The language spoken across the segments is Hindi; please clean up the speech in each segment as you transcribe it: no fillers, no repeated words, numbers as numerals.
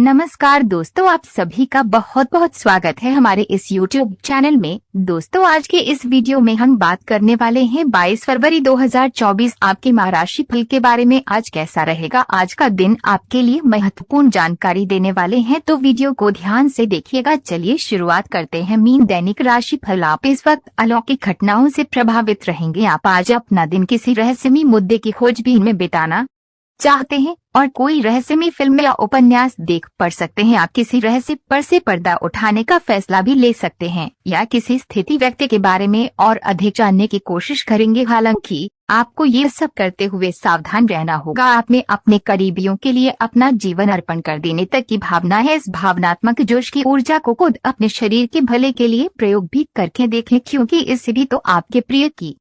नमस्कार दोस्तों, आप सभी का बहुत बहुत स्वागत है हमारे इस YouTube चैनल में। दोस्तों, आज के इस वीडियो में हम बात करने वाले हैं 22 फरवरी 2024 आपके माह राशि फल के बारे में। आज कैसा रहेगा आज का दिन, आपके लिए महत्वपूर्ण जानकारी देने वाले हैं, तो वीडियो को ध्यान से देखिएगा। चलिए शुरुआत करते हैं। मीन दैनिक राशि फल। आप इस वक्त अलौकिक घटनाओं से प्रभावित रहेंगे। आप आज अपना दिन किसी रहस्यमयी मुद्दे की खोजबीन में बिताना चाहते हैं और कोई रहस्यमयी फिल्म या उपन्यास देख पढ़ सकते हैं। आप किसी रहस्य पर से पर्दा उठाने का फैसला भी ले सकते हैं या किसी स्थिति व्यक्ति के बारे में और अधिक जानने की कोशिश करेंगे। हालांकि आपको ये सब करते हुए सावधान रहना होगा। आप में अपने करीबियों के लिए अपना जीवन अर्पण कर देने तक की भावना है। इस भावनात्मक जोश की ऊर्जा को खुद अपने शरीर के भले के लिए प्रयोग भी करके देखें, क्योंकि इससे भी तो आपके प्रिय की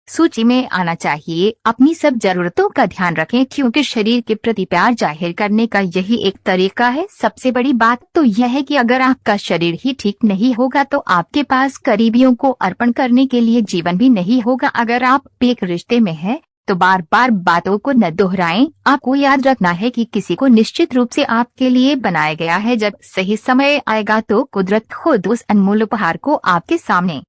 सूची में आना चाहिए। अपनी सब जरूरतों का ध्यान रखें, क्योंकि शरीर के प्रति प्यार जाहिर करने का यही एक तरीका है। सबसे बड़ी बात तो यह है कि अगर आपका शरीर ही ठीक नहीं होगा तो आपके पास करीबियों को अर्पण करने के लिए जीवन भी नहीं होगा। अगर आप एक रिश्ते में हैं तो बार बार बातों को न दोहराएं। आपको याद रखना है कि किसी को निश्चित रूप से आपके लिए बनाया गया है। जब सही समय आएगा तो कुदरत खुद उस अनमोल उपहार को आपके सामने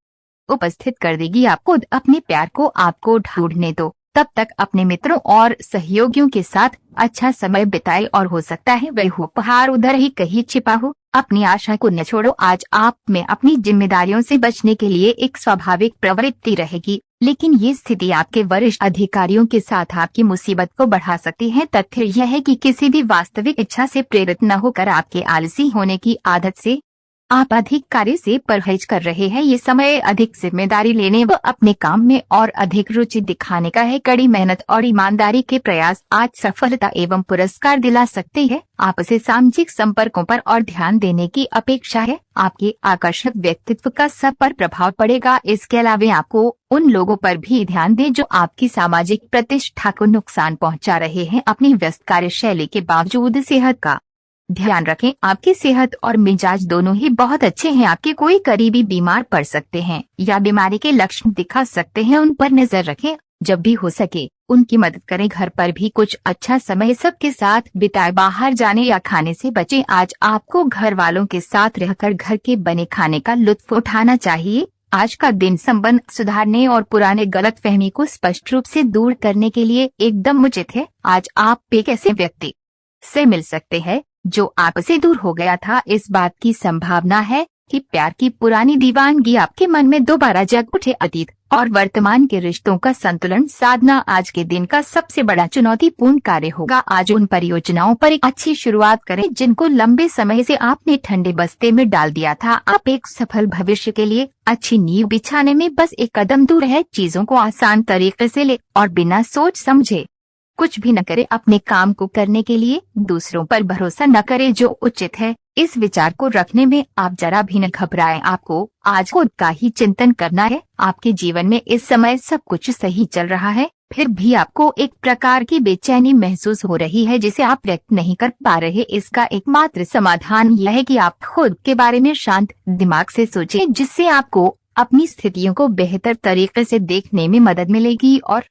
उपस्थित कर देगी। आप खुद अपने प्यार को आपको ढूंढने दो। तब तक अपने मित्रों और सहयोगियों के साथ अच्छा समय बिताए और हो सकता है वह उपहार उधर ही कहीं छिपा हो। अपनी आशा को न छोड़ो। आज आप में अपनी जिम्मेदारियों से बचने के लिए एक स्वाभाविक प्रवृत्ति रहेगी, लेकिन ये स्थिति आपके वरिष्ठ अधिकारियों के साथ आपकी मुसीबत को बढ़ा सकती है। तथ्य यह है कि किसी भी वास्तविक इच्छा से प्रेरित न होकर आपके आलसी होने की आदत से आप अधिक कार्य से परहेज कर रहे हैं। ये समय अधिक जिम्मेदारी लेने व अपने काम में और अधिक रुचि दिखाने का है। कड़ी मेहनत और ईमानदारी के प्रयास आज सफलता एवं पुरस्कार दिला सकते हैं। आपसे सामाजिक संपर्कों पर और ध्यान देने की अपेक्षा है। आपके आकर्षक व्यक्तित्व का सब पर प्रभाव पड़ेगा। इसके अलावा आपको उन लोगों पर भी ध्यान दें जो आपकी सामाजिक प्रतिष्ठा को नुकसान पहुंचा रहे हैं। अपनी व्यस्त कार्यशैली के बावजूद सेहत का ध्यान रखें। आपकी सेहत और मिजाज दोनों ही बहुत अच्छे हैं। आपके कोई करीबी बीमार पड़ सकते हैं या बीमारी के लक्षण दिखा सकते हैं, उन पर नजर रखें। जब भी हो सके उनकी मदद करें। घर पर भी कुछ अच्छा समय सबके साथ बिताए। बाहर जाने या खाने से बचें। आज आपको घर वालों के साथ रहकर घर के बने खाने का लुत्फ उठाना चाहिए। आज का दिन संबंध सुधारने और पुराने गलतफहमी को स्पष्ट रूप से दूर करने के लिए एकदम उचित है। आज आप एक ऐसे व्यक्ति से मिल सकते हैं जो आपसे दूर हो गया था। इस बात की संभावना है कि प्यार की पुरानी दीवानगी आपके मन में दोबारा जग उठे। अतीत और वर्तमान के रिश्तों का संतुलन साधना आज के दिन का सबसे बड़ा चुनौतीपूर्ण कार्य होगा। आज उन परियोजनाओं पर एक अच्छी शुरुआत करें जिनको लंबे समय से आपने ठंडे बस्ते में डाल दिया था। आप एक सफल भविष्य के लिए अच्छी नींव बिछाने में बस एक कदम दूर है। चीजों को आसान तरीके से ले और बिना सोच समझे कुछ भी न करे। अपने काम को करने के लिए दूसरों पर भरोसा न करें जो उचित है। इस विचार को रखने में आप जरा भी न घबराएं। आपको आज खुद का ही चिंतन करना है। आपके जीवन में इस समय सब कुछ सही चल रहा है, फिर भी आपको एक प्रकार की बेचैनी महसूस हो रही है जिसे आप व्यक्त नहीं कर पा रहे। इसका एकमात्र समाधान यह है कि आप खुद के बारे में शांत दिमाग से सोचें, जिससे आपको अपनी स्थितियों को बेहतर तरीके से देखने में मदद मिलेगी और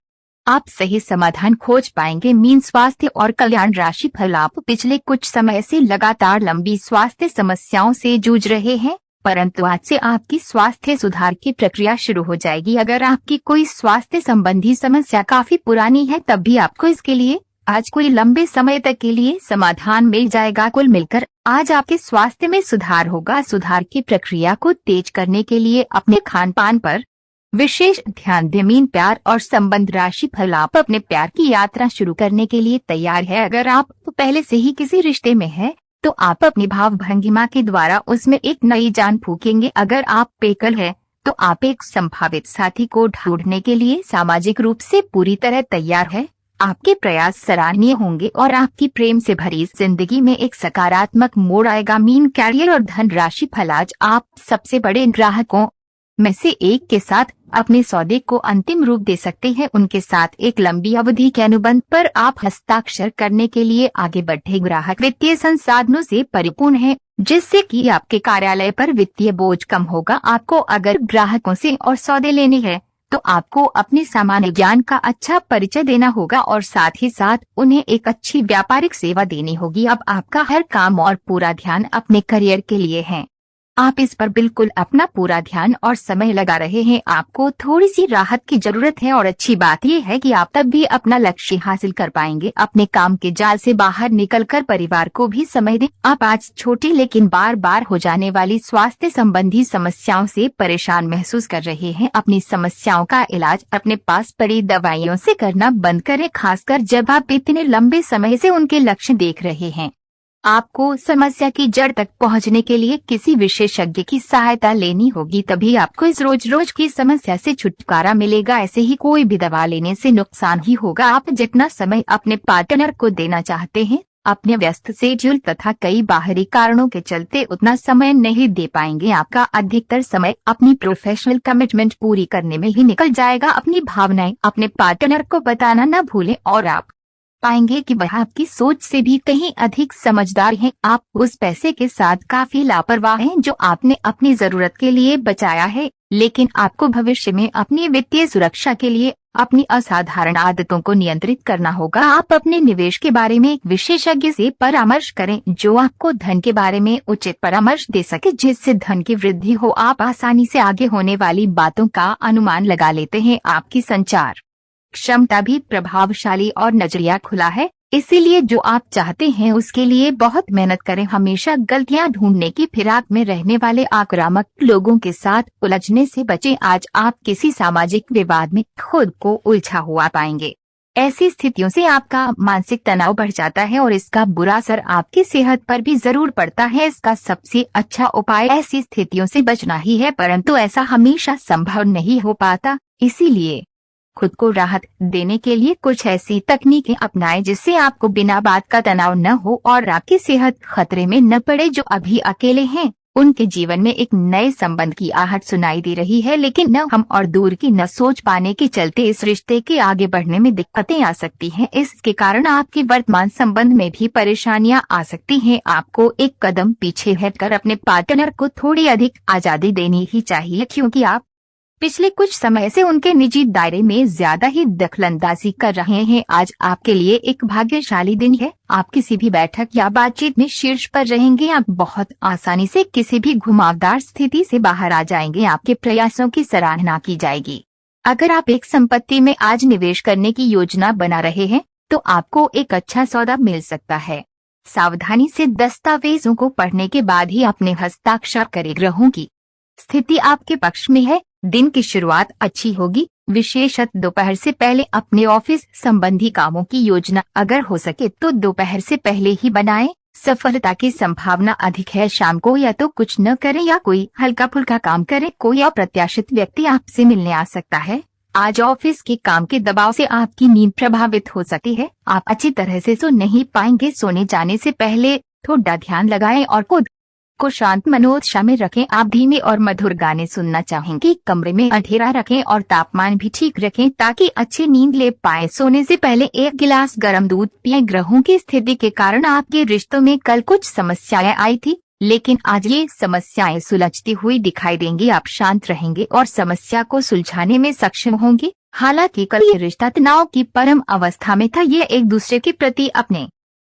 आप सही समाधान खोज पाएंगे। मीन स्वास्थ्य और कल्याण राशि फल। आप पिछले कुछ समय से लगातार लंबी स्वास्थ्य समस्याओं से जूझ रहे हैं, परंतु आज से आपकी स्वास्थ्य सुधार की प्रक्रिया शुरू हो जाएगी। अगर आपकी कोई स्वास्थ्य संबंधी समस्या काफी पुरानी है तब भी आपको इसके लिए आज कोई लंबे समय तक के लिए समाधान मिल जाएगा। कुल मिलकर आज आपके स्वास्थ्य में सुधार होगा। सुधार की प्रक्रिया को तेज करने के लिए अपने खान पान पर विशेष ध्यान दें। मीन प्यार और संबंध राशि फल। आप अपने प्यार की यात्रा शुरू करने के लिए तैयार है। अगर आप पहले से ही किसी रिश्ते में हैं, तो आप अपनी भाव भंगिमा के द्वारा उसमें एक नई जान फूकेंगे। अगर आप एकल हैं, तो आप एक संभावित साथी को ढूंढने के लिए सामाजिक रूप से पूरी तरह तैयार है। आपके प्रयास सराहनीय होंगे और आपकी प्रेम से भरी जिंदगी में एक सकारात्मक मोड़ आएगा। मीन कैरियर और धन राशि फल। आज आप सबसे बड़े ग्राहकों में से एक के साथ अपने सौदे को अंतिम रूप दे सकते हैं। उनके साथ एक लंबी अवधि के अनुबंध पर आप हस्ताक्षर करने के लिए आगे बढ़े। ग्राहक वित्तीय संसाधनों से परिपूर्ण है, जिससे कि आपके कार्यालय पर वित्तीय बोझ कम होगा। आपको अगर ग्राहकों से और सौदे लेने हैं तो आपको अपने सामान्य ज्ञान का अच्छा परिचय देना होगा और साथ ही साथ उन्हें एक अच्छी व्यापारिक सेवा देनी होगी। अब आपका हर काम और पूरा ध्यान अपने करियर के लिए है। आप इस पर बिल्कुल अपना पूरा ध्यान और समय लगा रहे हैं। आपको थोड़ी सी राहत की जरूरत है और अच्छी बात यह है कि आप तब भी अपना लक्ष्य हासिल कर पाएंगे। अपने काम के जाल से बाहर निकलकर परिवार को भी समय दें। आप आज छोटी लेकिन बार बार हो जाने वाली स्वास्थ्य संबंधी समस्याओं से परेशान महसूस कर रहे हैं। अपनी समस्याओं का इलाज अपने पास पड़ी दवाइयों से करना बंद करें, खासकर जब आप इतने लंबे समय से उनके लक्ष्य देख रहे हैं। आपको समस्या की जड़ तक पहुंचने के लिए किसी विशेषज्ञ की सहायता लेनी होगी, तभी आपको इस रोज रोज की समस्या से छुटकारा मिलेगा। ऐसे ही कोई भी दवा लेने से नुकसान ही होगा। आप जितना समय अपने पार्टनर को देना चाहते हैं, अपने व्यस्त शेड्यूल तथा कई बाहरी कारणों के चलते उतना समय नहीं दे पाएंगे। आपका अधिकतर समय अपनी प्रोफेशनल कमिटमेंट पूरी करने में ही निकल जाएगा। अपनी भावनाएं अपने पार्टनर को बताना न भूलें और आप पाएंगे कि वह आपकी सोच से भी कहीं अधिक समझदार हैं। आप उस पैसे के साथ काफी लापरवाह हैं जो आपने अपनी जरूरत के लिए बचाया है, लेकिन आपको भविष्य में अपनी वित्तीय सुरक्षा के लिए अपनी असाधारण आदतों को नियंत्रित करना होगा। आप अपने निवेश के बारे में एक विशेषज्ञ से परामर्श करें जो आपको धन के बारे में उचित परामर्श दे सके, जिससे धन की वृद्धि हो। आप आसानी से आगे होने वाली बातों का अनुमान लगा लेते हैं। आपकी संचार क्षमता भी प्रभावशाली और नजरिया खुला है, इसीलिए जो आप चाहते हैं उसके लिए बहुत मेहनत करें। हमेशा गलतियां ढूंढने की फिराक में रहने वाले आक्रामक लोगों के साथ उलझने से बचें। आज आप किसी सामाजिक विवाद में खुद को उलझा हुआ पाएंगे। ऐसी स्थितियों से आपका मानसिक तनाव बढ़ जाता है और इसका बुरा असर आपकी सेहत पर भी जरूर पड़ता है। इसका सबसे अच्छा उपाय ऐसी स्थितियों से बचना ही है, परंतु ऐसा हमेशा संभव नहीं हो पाता। इसीलिए खुद को राहत देने के लिए कुछ ऐसी तकनीकें अपनाएं जिससे आपको बिना बात का तनाव न हो और आपकी सेहत खतरे में न पड़े। जो अभी अकेले हैं उनके जीवन में एक नए संबंध की आहट सुनाई दे रही है, लेकिन न हम और दूर की न सोच पाने के चलते इस रिश्ते के आगे बढ़ने में दिक्कतें आ सकती हैं। इसके कारण आपके वर्तमान संबंध में भी परेशानियां आ सकती हैं। आपको एक कदम पीछे हटकर अपने पार्टनर को थोड़ी अधिक आजादी देनी ही चाहिए, क्योंकि आप पिछले कुछ समय से उनके निजी दायरे में ज्यादा ही दखलंदाजी कर रहे हैं। आज आपके लिए एक भाग्यशाली दिन है। आप किसी भी बैठक या बातचीत में शीर्ष पर रहेंगे। आप बहुत आसानी से किसी भी घुमावदार स्थिति से बाहर आ जाएंगे। आपके प्रयासों की सराहना की जाएगी। अगर आप एक संपत्ति में आज निवेश करने की योजना बना रहे हैं तो आपको एक अच्छा सौदा मिल सकता है। सावधानी से दस्तावेजों को पढ़ने के बाद ही अपने हस्ताक्षर करें। ग्रहों की स्थिति आपके पक्ष में है। दिन की शुरुआत अच्छी होगी। विशेषतः दोपहर से पहले अपने ऑफिस संबंधी कामों की योजना अगर हो सके तो दोपहर से पहले ही बनाएं। सफलता की संभावना अधिक है। शाम को या तो कुछ न करें या कोई हल्का फुल्का काम करें। कोई अप्रत्याशित व्यक्ति आपसे मिलने आ सकता है। आज ऑफिस के काम के दबाव से आपकी नींद प्रभावित हो सकती है। आप अच्छी तरह से सो नहीं पाएंगे। सोने जाने से पहले थोड़ा ध्यान लगाएं और खुद को शांत मनोदशा में रखें। आप धीमे और मधुर गाने सुनना चाहेंगे। कमरे में अंधेरा रखें और तापमान भी ठीक रखें ताकि अच्छी नींद ले पाए। सोने से पहले एक गिलास गर्म दूध पिएं। ग्रहों की स्थिति के कारण आपके रिश्तों में कल कुछ समस्याएं आई थी, लेकिन आज ये समस्याएं सुलझती हुई दिखाई देंगी। आप शांत रहेंगे और समस्या को सुलझाने में सक्षम होंगे। हालांकि कल ये रिश्ता तनाव की परम अवस्था में था। ये एक दूसरे के प्रति अपने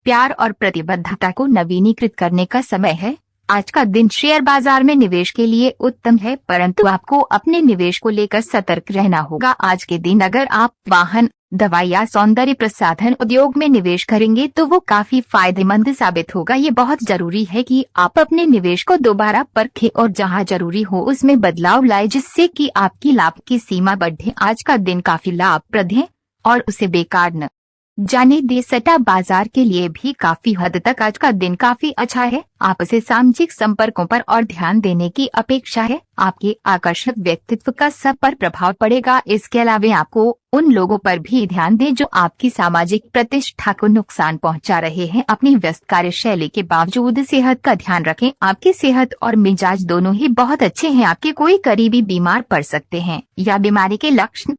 प्यार और प्रतिबद्धता को नवीनीकृत करने का समय है। आज का दिन शेयर बाजार में निवेश के लिए उत्तम है, परंतु आपको अपने निवेश को लेकर सतर्क रहना होगा। आज के दिन अगर आप वाहन, दवाई या सौंदर्य प्रसाधन उद्योग में निवेश करेंगे तो वो काफी फायदेमंद साबित होगा। ये बहुत जरूरी है कि आप अपने निवेश को दोबारा परखें और जहां जरूरी हो उसमें बदलाव लाए, जिससे कि आपकी लाभ की सीमा बढ़े। आज का दिन काफी लाभप्रद है और उसे बेकार न जाने दे। सट्टा बाजार के लिए भी काफी हद तक आज का दिन काफी अच्छा है। आपसे सामाजिक संपर्कों पर और ध्यान देने की अपेक्षा है। आपके आकर्षक व्यक्तित्व का सब पर प्रभाव पड़ेगा। इसके अलावा आपको उन लोगों पर भी ध्यान दें जो आपकी सामाजिक प्रतिष्ठा को नुकसान पहुंचा रहे हैं। अपनी व्यस्त कार्यशैली के बावजूद सेहत का ध्यान रखें। आपकी सेहत और मिजाज दोनों ही बहुत अच्छे हैं। आपके कोई करीबी बीमार पड़ सकते हैं या बीमारी के लक्षण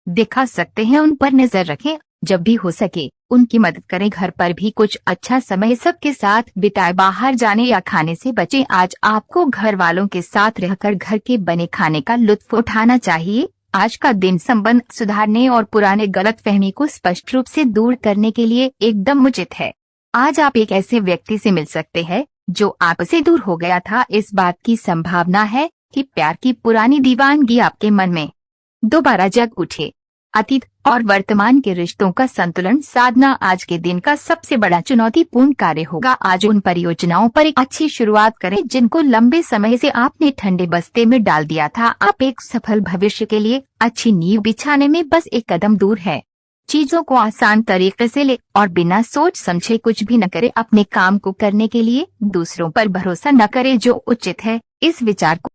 दिखा सकते हैं, उन पर नजर रखें। जब भी हो सके उनकी मदद करें। घर पर भी कुछ अच्छा समय सबके साथ बिताए। बाहर जाने या खाने से बचें। आज आपको घर वालों के साथ रहकर घर के बने खाने का लुत्फ उठाना चाहिए। आज का दिन संबंध सुधारने और पुराने गलतफहमी को स्पष्ट रूप से दूर करने के लिए एकदम उचित है। आज आप एक ऐसे व्यक्ति से मिल सकते हैं जो आपसे दूर हो गया था। इस बात की संभावना है कि प्यार की पुरानी दीवानगी आपके मन में दोबारा जग उठे। अतीत और वर्तमान के रिश्तों का संतुलन साधना आज के दिन का सबसे बड़ा चुनौतीपूर्ण कार्य होगा। आज उन परियोजनाओं पर एक अच्छी शुरुआत करें जिनको लंबे समय से आपने ठंडे बस्ते में डाल दिया था। आप एक सफल भविष्य के लिए अच्छी नींव बिछाने में बस एक कदम दूर है। चीजों को आसान तरीके से ले और बिना सोच समझे कुछ भी न करे। अपने काम को करने के लिए दूसरों पर भरोसा न करे जो उचित है। इस विचार को